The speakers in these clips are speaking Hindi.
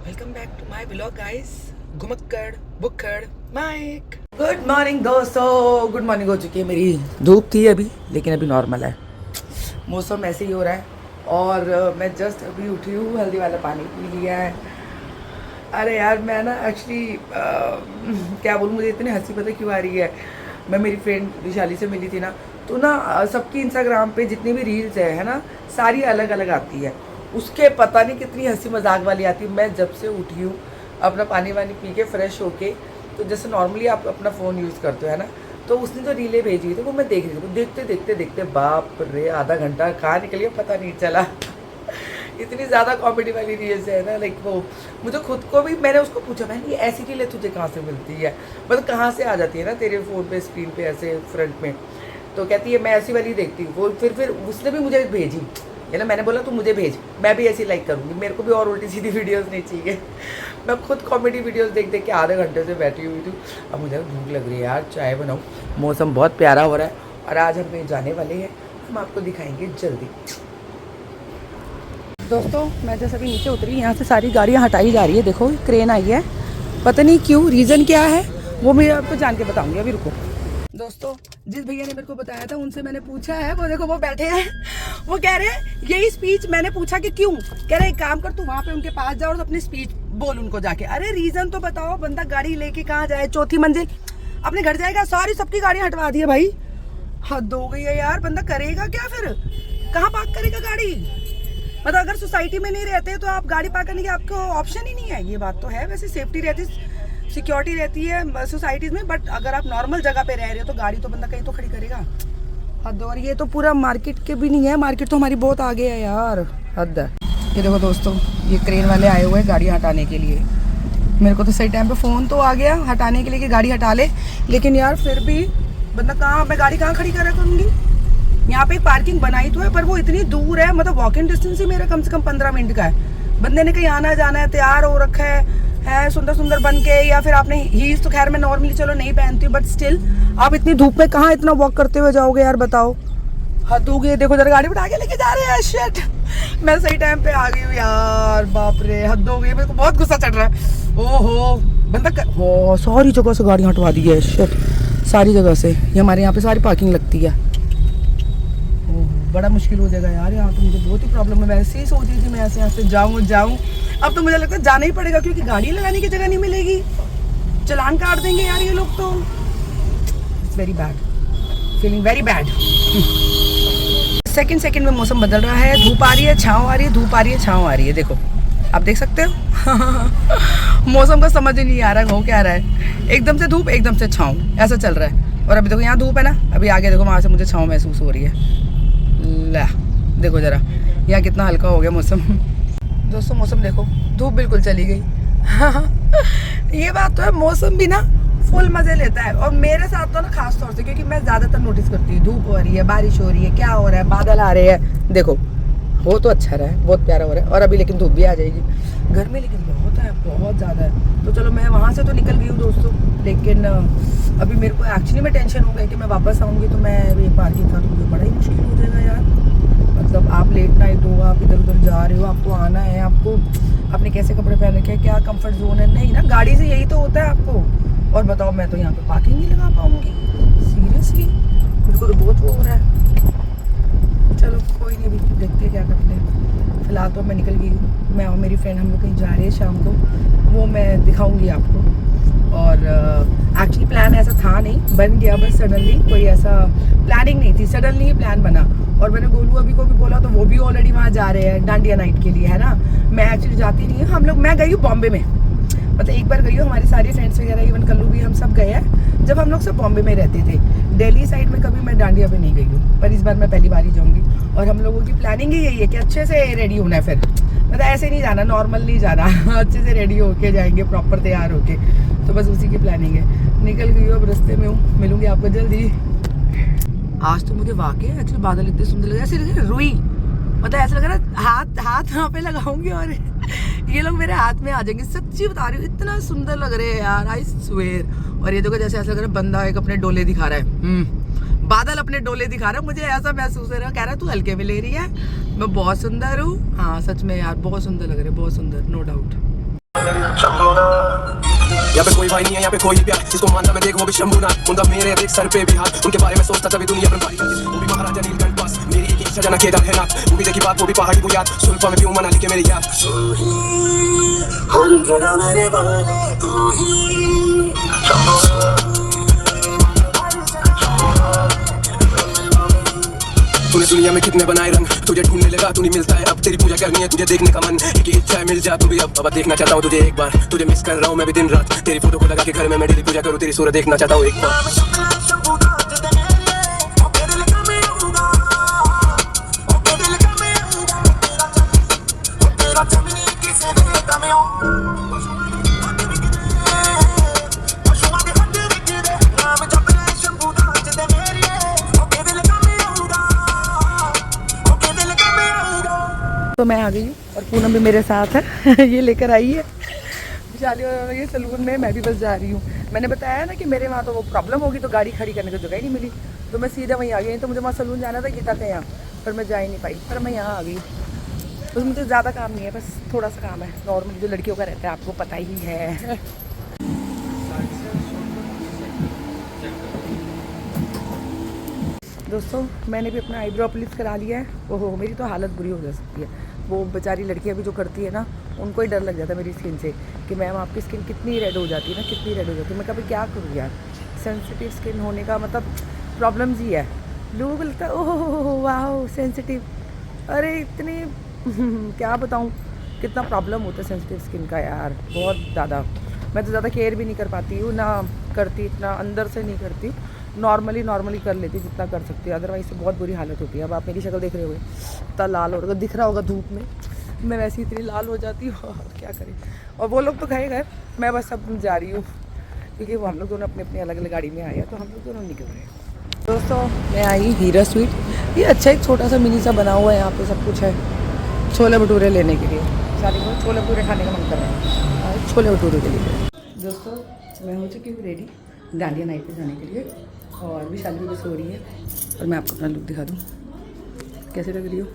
Welcome back to my vlog guys. घुमक्कड़ बुक्कड़ माइक। गुड मॉर्निंग दोस्तों, गुड मॉर्निंग हो चुकी है मेरी। धूप थी अभी लेकिन अभी नॉर्मल है, मौसम ऐसे ही हो रहा है। और मैं जस्ट अभी उठी हूँ, हल्दी वाला पानी पी लिया है। अरे यार मैं ना एक्चुअली क्या बोलूँ, मुझे इतनी हंसी पता क्यों आ रही है। मैं मेरी फ्रेंड विशाली से मिली थी ना, तो ना सबकी इंस्टाग्राम पे जितनी भी रील्स है ना, सारी अलग अलग आती है। उसके पता नहीं कितनी हंसी मजाक वाली आती है। मैं जब से उठी हूँ अपना पानी वानी पी के फ्रेश होके, तो जैसे नॉर्मली आप अपना फ़ोन यूज़ करते हो है ना, तो उसने जो रीलें भेजी थी वो मैं देख रही थी। देखते देखते देखते बाप रे, आधा घंटा कहाँ निकल गया पता नहीं चला। इतनी ज़्यादा कॉमेडी वाली रील्स है ना, लाइक वो मुझे खुद को भी, मैंने उसको पूछा मैंने ये ऐसी रीलें तुझे कहाँ से मिलती है, मतलब कहाँ से आ जाती है ना तेरे फ़ोन पे स्क्रीन पे ऐसे फ्रंट में। तो कहती है मैं ऐसी वाली देखती हूँ। वो फिर उसने भी मुझे भेजी है ना, मैंने बोला तू मुझे भेज, मैं भी ऐसी लाइक करूँगी, मेरे को भी और उल्टी सीधी वीडियोस नहीं चाहिए। मैं खुद कॉमेडी वीडियोस देख देख के आधे घंटे से बैठी हुई थी। अब मुझे भूख लग रही है यार, चाय बनाऊँ। मौसम बहुत प्यारा हो रहा है और आज हम कहीं जाने वाले हैं, हम आपको दिखाएंगे जल्दी। दोस्तों मैं जैसे अभी नीचे उतरी, यहाँ से सारी गाड़ियाँ हटाई जा रही है। देखो क्रेन आई है, पता नहीं क्यों, रीज़न क्या है वो मैं आपको जान के बताऊँगी। अभी रुको दोस्तों, जिस भैया ने मेरे को बताया था उनसे मैंने पूछा है, वो देखो वो बैठे हैं। वो कह रहे हैं यही स्पीच, मैंने पूछा कि क्यों, कह रहे एक काम कर तू वहाँ पे उनके पास जा और अपनी स्पीच बोल उनको जाके। अरे रीज़न तो बताओ, बंदा गाड़ी लेके कहाँ जाए, चौथी मंजिल अपने घर जाएगा, सारी सबकी गाड़ियाँ हटवा दी है भाई। हद हो गई है यार, बंदा करेगा क्या फिर, कहाँ पार्क करेगा गाड़ी। मतलब अगर सोसाइटी में नहीं रहते तो आप गाड़ी पार्क करने की आपको ऑप्शन ही नहीं है। ये बात तो है, वैसे सेफ्टी रहती, सिक्योरिटी रहती है सोसाइटीज़ में, बट अगर आप नॉर्मल जगह पे रह रहे हो तो गाड़ी तो बंदा कहीं तो खड़ी करेगा। हद। और ये तो पूरा मार्केट के भी नहीं है, मार्केट तो हमारी बहुत आगे है यार, हद है। ये देखो दोस्तों, ये क्रेन वाले आए हुए हैं गाड़ी हटाने के लिए। मेरे को तो सही टाइम पे फ़ोन तो आ गया हटाने के लिए कि गाड़ी हटा ले, लेकिन यार फिर भी बंदा कहाँ, मैं गाड़ी कहाँ खड़ी करा करूँगी। यहाँ पे एक पार्किंग बनाई तो है पर वो इतनी दूर है, मतलब वॉकिंग डिस्टेंस ही मेरा कम से कम 15 मिनट का है। बंदे ने कहीं आना जाना है, तैयार हो रखा है सुंदर सुंदर बन के, या फिर आपने हील्स तो खैर मैं नॉर्मली चलो नहीं पहनती हूँ, बट स्टिल आप इतनी धूप में कहाँ इतना वॉक करते हुए जाओगे यार, बताओ। हद हो गई। देखो जरा गाड़ी उठा के लेके जा रहे हैं, शिट मैं सही टाइम पे आ गई हूँ यार, बाप रे हद हो गई। मेरे को बहुत गुस्सा चढ़ रहा है। ओहो बंदा हो, सारी जगह से गाड़ी हटवा दी है, शिट सारी जगह से। ये हमारे यहाँ पे सारी पार्किंग लगती है। बड़ा मुश्किल हो जाएगा यार, यहाँ तो मुझे बहुत ही प्रॉब्लम है। वैसे ही सोच रही थी मैं ऐसे यहाँ से जाऊँ, अब तो मुझे लगता है जाना ही पड़ेगा क्योंकि गाड़ी लगाने की जगह नहीं मिलेगी, चलान काट देंगे यार ये लोग तो। It's very bad, feeling very bad. Second में मौसम बदल रहा है, धूप आ रही है छाँव आ रही है, धूप आ रही है छाँव आ रही है। देखो आप देख सकते हो। मौसम का समझ ही नहीं आ रहा हो क्या रहा है, एकदम से धूप एकदम से छाँव, ऐसा चल रहा है। और अभी देखो यहाँ धूप है ना, अभी आगे देखो वहाँ से मुझे छाँव महसूस हो रही है। ला देखो जरा यहाँ कितना हल्का हो गया मौसम। दोस्तों मौसम देखो, धूप बिल्कुल चली गई। ये बात तो है, मौसम भी ना फुल मज़े लेता है। और मेरे साथ तो ना खास तौर से, क्योंकि मैं ज़्यादातर नोटिस करती हूँ धूप हो रही है, बारिश हो रही है, क्या हो रहा है, बादल आ रहे हैं। देखो हो तो अच्छा रहा है, बहुत प्यारा हो रहा है। और अभी लेकिन धूप भी आ जाएगी, गर्मी लेकिन बहुत है, बहुत ज़्यादा है। तो चलो मैं वहाँ से तो निकल गई हूँ दोस्तों, लेकिन अभी मेरे को एक्चुअली में टेंशन हो गई कि मैं वापस आऊँगी तो मैं ये पार्किंग का तो मुझे बड़ा ही मुश्किल हो जाएगा यार। मतलब आप लेट नाइट हो, आप इधर उधर जा रहे हो, आपको आना है, आपको अपने कैसे कपड़े पहन रखे हैं, क्या कंफर्ट जोन है, नहीं ना गाड़ी से यही तो होता है आपको। और बताओ मैं तो यहाँ पे पार्किंग नहीं लगा पाऊँगी, सीरियसली मेरे को तो बहुत वो हो रहा है। चलो कोई नहीं, अभी देखते क्या करते हैं। फिलहाल तो मैं निकल गई हूँ, मैं और मेरी फ्रेंड हम लोग कहीं जा रहे हैं शाम को, वो मैं दिखाऊंगी आपको। और एक्चुअली प्लान ऐसा था नहीं, बन गया बस सडनली, कोई ऐसा प्लानिंग नहीं थी, सडनली ही प्लान बना। और मैंने गोलू अभी को भी बोला तो वो भी ऑलरेडी वहाँ जा रहे हैं डांडिया नाइट के लिए, है ना। मैं एक्चुअली जाती नहीं हूँ, हम लोग, मैं गई हूँ बॉम्बे में, मतलब एक बार गई हूँ, हमारी सारी फ्रेंड्स वगैरह इवन कल्लू भी हम सब गए हैं जब हम लोग सब बॉम्बे में रहते थे। दिल्ली साइड में कभी मैं डांडिया पे नहीं गई हूँ, पर इस बार मैं पहली बार ही जाऊँगी। और हम लोगों की प्लानिंग ही यही है कि अच्छे से रेडी होना है, फिर मतलब ऐसे नहीं जाना, नॉर्मल नहीं जाना, अच्छे से रेडी होके जाएंगे, प्रॉपर तैयार होके। तो बस उसी की प्लानिंग है। निकल गई हूँ, अब रास्ते में हूँ, मिलूंगी आपको जल्दी। आज तो मुझे वाकई एक्चुअली बादल इतने सुंदर लगे, ऐसे लग रहा रुई, मतलब ऐसा लग रहा है हाथ यहाँ पे लगाऊंगी और ये लोग मेरे हाथ में आ जाएंगे। सच्ची बता रही हूँ, इतना सुंदर लग रहे हैं यार, आई स्वेयर। और ये देखो जैसे ऐसा लग रहा है बंदा एक अपने डोले दिखा रहा है, बादल अपने डोले दिखा रहा है, मुझे ऐसा महसूस हो रहा है। कह रहा है तू हल्के में ले रही है, मैं बहुत सुंदर हूँ। हाँ सच में यार बहुत सुंदर लग रहे हैं, बहुत सुंदर, नो डाउट। यहाँ पे कोई भाई नहीं है, यहाँ पे कोई प्यार, जिसको मानता मैं देख वो भी शंभुनाथ। उनका मेरे देख सर पे भी हाथ, उनके बारे में सोचता तभी दुनिया ब्रह्मांड। वो भी महाराजा नीलकंठ पास, मेरी एक इच्छा जाना केदारनाथ। वो भी देखी बात, वो भी पहाड़ी को याद, सुल्फा में भी मनाली के मेरी याद। तूने दुनिया में कितने बनाए रंग, तुझे ढूंढने लगा तू नहीं मिलता है। अब तेरी पूजा करनी है, तुझे देखने का मन, एक इच्छा है मिल जा तू भी अब देखना चाहता हूँ तुझे एक बार। तुझे मिस कर रहा हूँ मैं भी दिन रात, तेरी फोटो को लगा के घर में मैं डेली पूजा करूँ, तेरी सूरत देखना चाहता हूँ एक बार। तो मैं आ गई हूँ और पूनम भी मेरे साथ है। ये लेकर आई है विशाली, और ये सलून में मैं भी बस जा रही हूँ। मैंने बताया ना कि मेरे वहाँ तो वो प्रॉब्लम होगी तो गाड़ी खड़ी करने की जगह ही नहीं मिली, तो मैं सीधा वहीं आ गई। तो मुझे वहाँ सलून जाना था गीता के यहाँ, पर मैं जा ही नहीं पाई, पर मैं यहाँ आ गई। बस मुझे ज़्यादा काम नहीं है, बस थोड़ा सा काम है नॉर्मल जो लड़कियों का रहता है, आपको पता ही है। दोस्तों मैंने भी अपना आईब्रो प्लीज करा लिया है। ओहो मेरी तो हालत बुरी हो जा सकती है। वो बेचारी लड़कियां भी जो करती है ना, उनको ही डर लग जाता है मेरी स्किन से कि मैम आपकी स्किन कितनी रेड हो जाती है ना, कितनी रेड हो जाती है। मैं कभी क्या करूँ यार, सेंसिटिव स्किन होने का मतलब प्रॉब्लम्स ही है। लोगों को लगता है ओह वाह सेंसिटिव, अरे इतनी क्या बताऊँ कितना प्रॉब्लम होता है सेंसिटिव स्किन का यार, बहुत ज़्यादा। मैं तो ज़्यादा केयर भी नहीं कर पाती हूँ ना, करती इतना अंदर से नहीं करती, नॉर्मली कर लेती जितना कर सकती है, अदरवाइज से बहुत बुरी हालत होती है। अब आप मेरी शक्ल देख रहे होगे, इतना लाल हो रहा दिख रहा होगा धूप में, मैं वैसे ही इतनी लाल हो जाती हूँ। क्या करें। और वो लोग तो गए घर, मैं बस अब जा रही हूँ क्योंकि वो हम लोग दोनों अपनी अपनी अलग अलग गाड़ी में आए हैं, तो हम लोग दोनों निकल रहे हैं। दोस्तों मैं आई हीरा स्वीट, ये अच्छा एक छोटा सा मिनी सा बना हुआ है, यहाँ पे सब कुछ है। छोले भटूरे लेने के लिए, शादी में छोले भटूरे खाने का मन कर रहा है, छोले भटूरे के लिए। दोस्तों मैं हो चुकी हूँ रेडी डांडिया नाइट पे जाने के लिए, और विशाली भी सो रही है। और मैं आपको अपना लुक दिखा दूँ कैसे लग रही हो।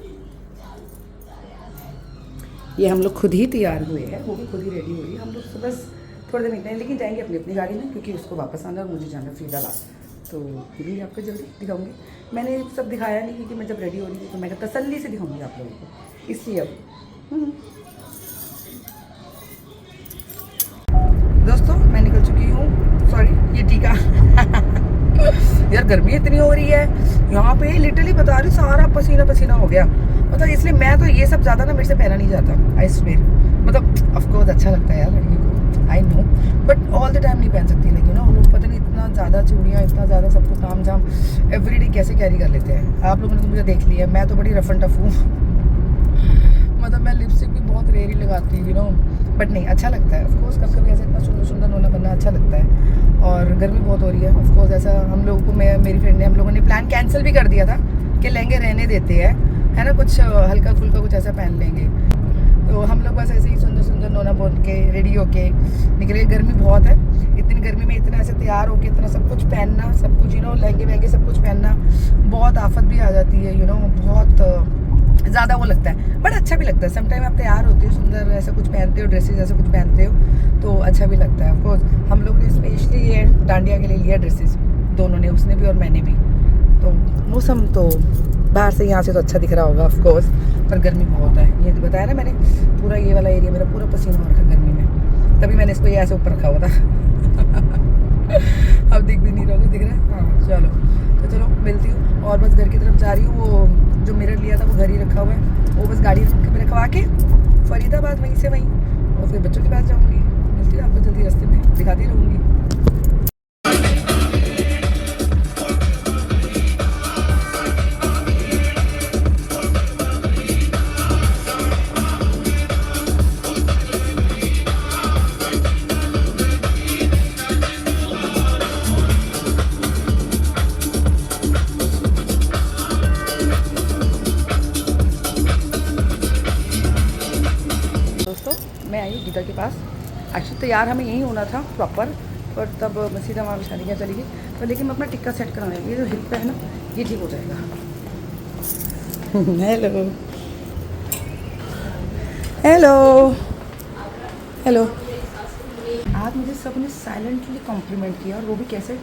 ये हम लोग खुद ही तैयार हुए हैं, वो भी खुद ही रेडी हो रही है। हम लोग बस थोड़ी देर निकलेंगे, लेकिन जाएंगे अपनी अपनी गाड़ी में क्योंकि उसको वापस आना और मुझे जाना फरीदाबाद, तो फिर भी आपको जल्दी दिखाऊंगी। मैंने सब दिखाया नहीं क्योंकि मैं जब रेडी हो रही थी तो मैं तसल्ली से दिखाऊंगी आप लोगों को, इसलिए। अब दोस्तों मैं निकल चुकी हूँ, सॉरी ये टीका यार गर्मी इतनी हो रही है यहाँ पे, लिटरली बता रही हूँ सारा पसीना पसीना हो गया, मतलब इसलिए मैं तो ये सब ज़्यादा ना मेरे से पहना नहीं जाता। आई स्वेयर, मतलब ऑफकोर्स अच्छा लगता है यार लड़की को, I know, but all the time नहीं पहन सकती। लेकिन ना लोग पता नहीं इतना ज़्यादा चूड़ियाँ, इतना ज़्यादा सब कुछ ताम झाम एवरीडे कैसे कैरी कर लेते हैं। आप लोगों ने तो मुझे देख लिया है, मैं तो बड़ी रफ एंड टफ हूँ मतलब मैं लिपस्टिक भी बहुत रेयर ही लगाती हूँ, यू नो, बट नहीं अच्छा लगता है ऑफकोर्स। कभी कभी ऐसा इतना सुंदर सुंदर नोना बनना अच्छा लगता है। और गर्मी बहुत हो रही है ऑफकोर्स, ऐसा हम लोगों को, मेरी फ्रेंड ने, हम लोगों ने प्लान कैंसिल भी कर दिया था कि लहंगे रहने देते हैं, है ना, कुछ हल्का फुल्का कुछ ऐसा पहन लेंगे। तो हम लोग बस ऐसे ही सुंदर सुंदर नोना बोल के रेडी होके निकले। गर्मी बहुत है, इतनी गर्मी में इतना ऐसे तैयार होके इतना सब कुछ पहनना, सब कुछ यू नो लहंगे वहंगे सब कुछ पहनना, बहुत आफत भी आ जाती है, यू नो, बहुत ज़्यादा वो लगता है, बट अच्छा भी लगता है। समटाइम आप तैयार होते हो, सुंदर ऐसा कुछ पहनते हो, ड्रेसेस ऐसा कुछ पहनते हो तो अच्छा भी लगता है। ऑफकोर्स हम लोग ने स्पेशली ये डांडिया के लिए लिया ड्रेसेस, दोनों ने, उसने भी और मैंने भी। तो मौसम तो बाहर से यहाँ से तो अच्छा दिख रहा होगा ऑफकोर्स, पर गर्मी बहुत है। ये तो बताया ना मैंने, पूरा ये वाला एरिया मेरा पूरा पसीना हो रखा गर्मी में, तभी मैंने इसको ये ऐसे ऊपर रखा हुआ था अब दिख भी नहीं रहा होगा, दिख रहा है। हाँ चलो, तो चलो मिलती हूँ, और बस घर की तरफ जा रही हूँ। वो जो मिरर लिया था वो घर ही रखा हुआ है, वो बस गाड़ी में रखवा के फरीदाबाद वहीं से वहीं, और फिर बच्चों के पास जाऊँगी। मिलती हूँ आपको जल्दी, रास्ते में दिखाती रहूँगी। मैं आई गीता के पास, एक्चुअली तैयार हमें यहीं होना था प्रॉपर, पर तब मैं सीधा वहाँ शादी क्या चली गई। पर लेकिन मैं अपना टिक्का सेट कराने लगी, ये जो हिप पे है ना ये ठीक हो जाएगा। हेलो हेलो हेलो, आज मुझे सबने साइलेंटली कॉम्प्लीमेंट किया और वो भी कैसे,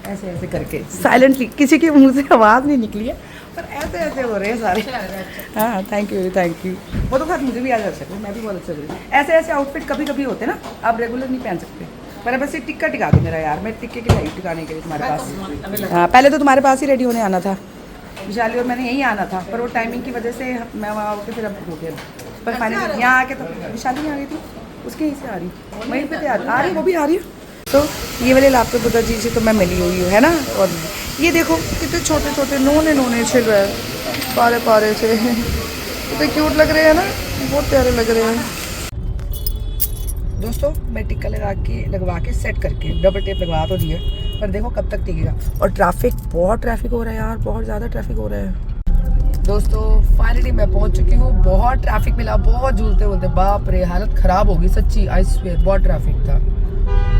ऐसे ऐसे करके साइलेंटली, किसी के मुंह से आवाज़ नहीं निकली है पर ऐसे ऐसे हो रहे हैं सारे। हाँ थैंक यू थैंक यू। वो तो खैर मुझे भी आज अच्छा लगा, मैं भी बहुत अच्छा लगी। ऐसे ऐसे आउटफिट कभी कभी होते हैं ना, आप रेगुलर नहीं पहन सकते। मैंने बस ये टिक्का टिका दो मेरा यार, मैं टिक्के के लिए टिकाने के लिए तुम्हारे पास। हाँ पहले तो तुम्हारे पास ही रेडी होने आना था विशाली, और मैंने यहीं आना था पर वो टाइमिंग की वजह से मैं वहाँ होकर फिर अब हो गया। पर फाइनली यहाँ आके तो विशाली नहीं आ गई थी, उसके यहीं से आ रही, वहीं पे तो आ रही, वो भी आ रही है। तो ये वाले लापता बुद्धा जी से तो मैं मिली हुई हूँ है ना। और ये देखो कितने छोटे छोटे नोने नोने छिल रहे हैं पारे पारे से, कितने क्यूट लग रहे हैं ना, बहुत प्यारे लग रहे हैं। दोस्तों मैं टिक्का लगवा के सेट करके डबल टेप लगवा तो दिया, पर देखो कब तक टिकेगा। और ट्रैफिक, बहुत ट्रैफिक हो रहा है यार, बहुत ज़्यादा ट्रैफिक हो रहा है। दोस्तों फाइनली मैं पहुंच चुकी हूँ, बहुत ट्रैफिक मिला, बहुत झूलते बोलते, बाप रे हालत ख़राब होगी सच्ची, आई स्वेयर बहुत ट्रैफिक था।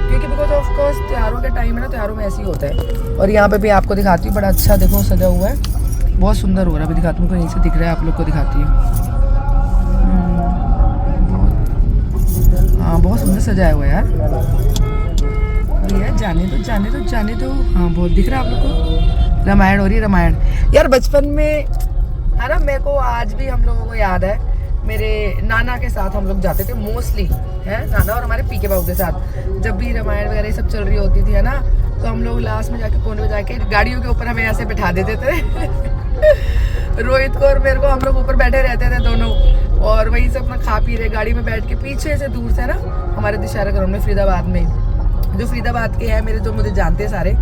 क्योंकि बिकॉज ऑफ कोर्स त्योहारों के टाइम है ना, त्योहारों में ऐसे ही होता है। और यहाँ पे भी आपको दिखाती हूँ, बड़ा अच्छा देखो सजा हुआ है, बहुत सुंदर हो रहा है। अभी दिखाती हूँ, यहीं से दिख रहा है, आप लोग को दिखाती हूँ। हाँ बहुत सुंदर सजाया हुआ है यार, भैया जाने दो जाने दो जाने दो। हाँ बहुत दिख रहा है आप लोग को, रामायण हो रही है रामायण यार। बचपन में है ना, मेरे को आज भी हम लोगों को याद है, मेरे नाना के साथ हम लोग जाते थे मोस्टली, है नाना और हमारे पीके बाबू के साथ। जब भी रामायण वगैरह सब चल रही होती थी है ना, तो हम लोग लास्ट में जाके कोने में जाके गाड़ियों के ऊपर हमें ऐसे बिठा देते थे रोहित को और मेरे को, हम लोग ऊपर बैठे रहते थे दोनों, और वहीं से अपना खा पी रहे गाड़ी में बैठ के। पीछे से दूर से ना हमारे दशहरा ग्राउंड में फरीदाबाद में, जो फरीदाबाद के हैं मेरे, जो मुझे जानते हैं सारे,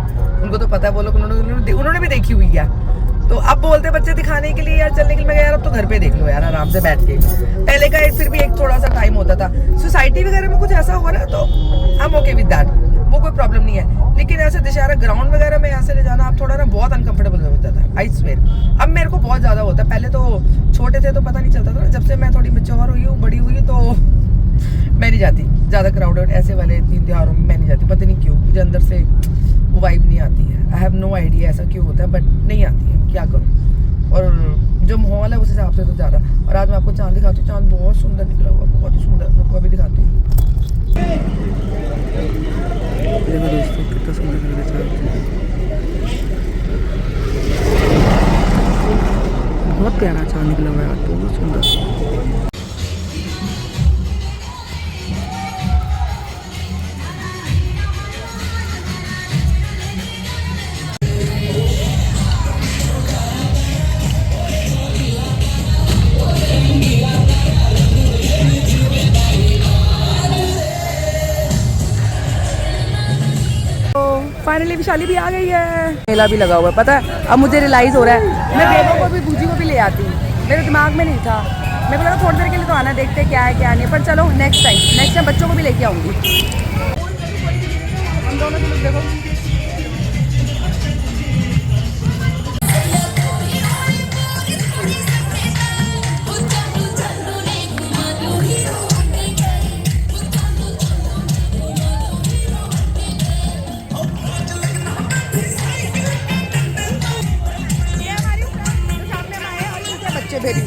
उनको तो पता है, वो लोग उन्होंने भी देखी हुई है। तो अब बोलते बच्चे दिखाने के लिए यार, चलने के लिए, मैं यार अब तो घर पे देख लो यार आराम से बैठ के। पहले का फिर भी एक थोड़ा सा टाइम होता था, सोसाइटी वगैरह में कुछ ऐसा हो रहा है तो I am okay with that, वो कोई प्रॉब्लम नहीं है। लेकिन ऐसे दशहरा ग्राउंड वगैरह में ऐसे ले जाना आप थोड़ा ना बहुत अनकंफर्टेबल होता था, आई स्वेयर। अब मेरे को बहुत ज़्यादा होता है, पहले तो छोटे थे तो पता नहीं चलता था, जब से मैं थोड़ी मैच्योर हुई हूँ, बड़ी हुई, तो मैं नहीं जाती ज़्यादा क्राउडेड ऐसे वाले दिन त्योहारों में, मैं नहीं जाती, पता नहीं क्यों, मुझे अंदर से वाइब नहीं आती है। आई हैव नो आइडिया ऐसा क्यों होता है, बट नहीं आती है, क्या करूँ। और जो माहौल है उस हिसाब से तो ज़्यादा। और आज मैं आपको चांद दिखाती हूँ, चांद बहुत सुंदर निकला हुआ, बहुत ही सुंदर, आपको अभी दिखाती हूँ। देखो दोस्तों कितना सुंदर लग रहा है चांद, बहुत प्यारा चांद निकला हुआ है, बहुत सुंदर। फाइनली विशाली भी आ गई है, मेला भी लगा हुआ है, पता है। अब मुझे रियलाइज़ हो रहा है, मैं बेबो को भी, बूजी को भी ले आती, मेरे दिमाग में नहीं था। मेरे को लगा थोड़ी देर के लिए तो आना, देखते क्या है क्या नहीं, पर चलो नेक्स्ट टाइम बच्चों को भी लेके आऊँगी। हम दोनों की लुक देखो, बच्चे भेजी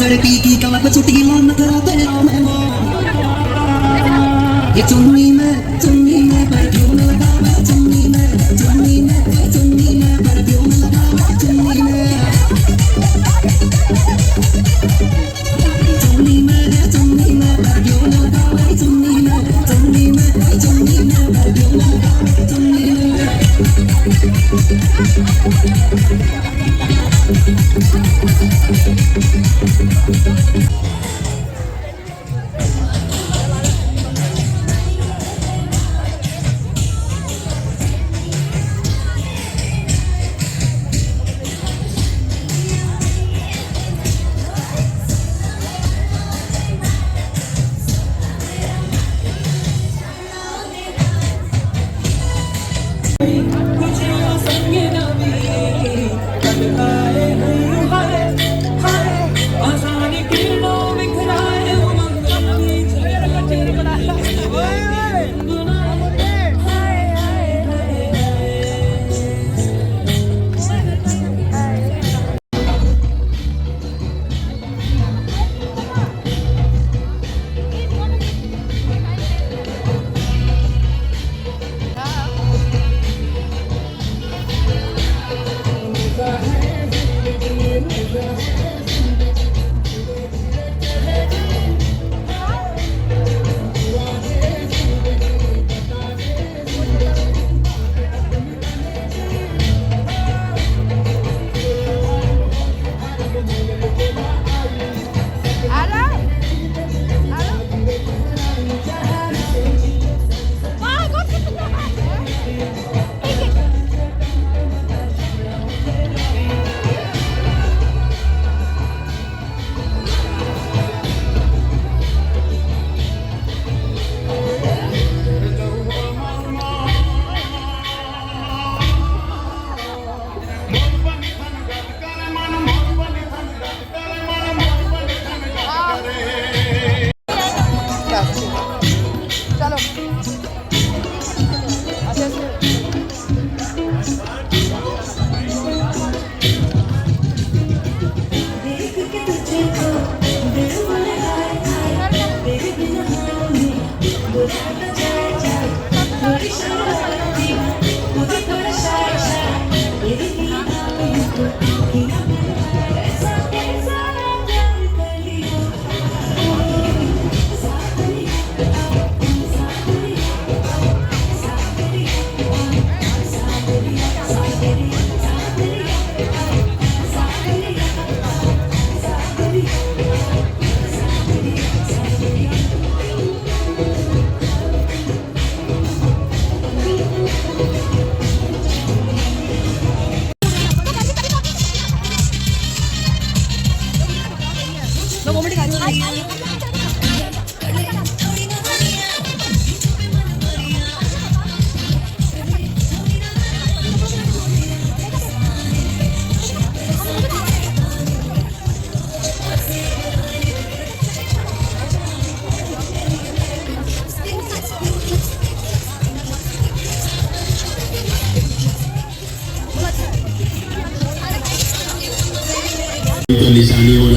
लड़की की कमर पे छुट्टी मन करा तेरा मैं वो ये चुन्नी में परफ्यूम लगा मैं चुन्नी में परफ्यूम लगा मैं चुन्नी में परफ्यूम लगा मैं चुन्नी में परफ्यूम लगा मैं चुन्नी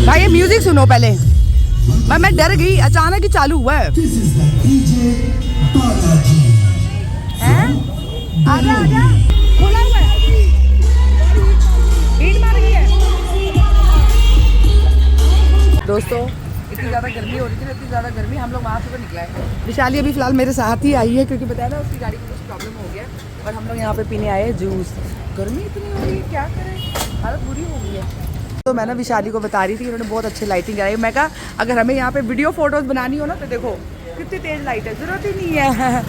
भाई ये म्यूजिक सुनो पहले। मैं डर गई, अचानक ही चालू हुआ है। आजा आजा, खोला हुआ है, भीड़ मार गई है। दोस्तों इतनी ज़्यादा गर्मी हो रही थी, इतनी ज़्यादा गर्मी, हम लोग वहाँ से तो निकला है। विशाली अभी फिलहाल मेरे साथ ही आई है क्योंकि बताया ना उसकी गाड़ी को कुछ प्रॉब्लम हो गया और हम लोग यहाँ पे पीने आए हैं जूस। गर्मी इतनी हो रही है, क्या करें, हालत बुरी हो गई है। तो मैं ना विशाली को बता रही थी, उन्होंने बहुत अच्छी लाइटिंग कराई। मैं कहा अगर हमें यहाँ पे वीडियो फोटोज़ बनानी हो ना तो देखो कितनी तेज़ लाइट है, ज़रूरत ही नहीं है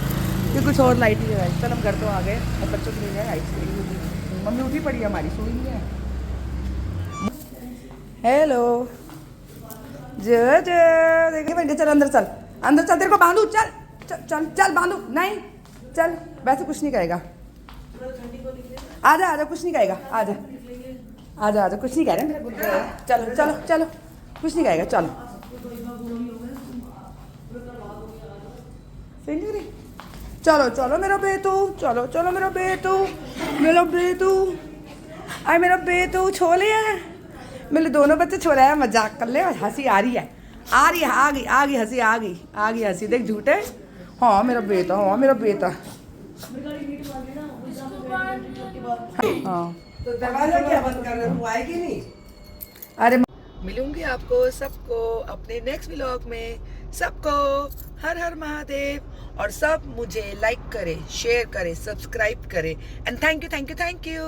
कि कुछ और लाइटिंग है। चल हम घर तो आ गए और बच्चों के लिए आइसक्रीम। मम्मी उठी पड़ी है हमारी, सोई नहीं है। हेलो देखिए, चल अंदर चल, अंदर चल, तेरे को बांधू, चल चल चल चल बांधू, नहीं चल, वैसे कुछ नहीं कहेगा। आजा आजा, कुछ नहीं कहेगा, आजा आजा आजा, कुछ नहीं कह रहे, चलो चलो चलो, कुछ नहीं कहेगा, चलो चलो चलो मेरा बेटू, चलो चलो मेरा बेटू, मेरा बेटू, आए मेरा बेटू, छोले है मेरे दोनों बच्चे छो रहे हैं, मजाक कर ले, हंसी आ रही है, आ रही है, आ गई हंसी, आ गई हंसी, देख झूठे। हाँ मेरा बेटा, हाँ मेरा बेटा। हाँ तो दरवाजा क्या बंद कर रहे हो, आएगी नहीं। अरे मिलूंगी आपको सबको अपने नेक्स्ट व्लॉग में। सबको हर हर महादेव। और सब मुझे लाइक करे, शेयर करे, सब्सक्राइब करे। And thank you.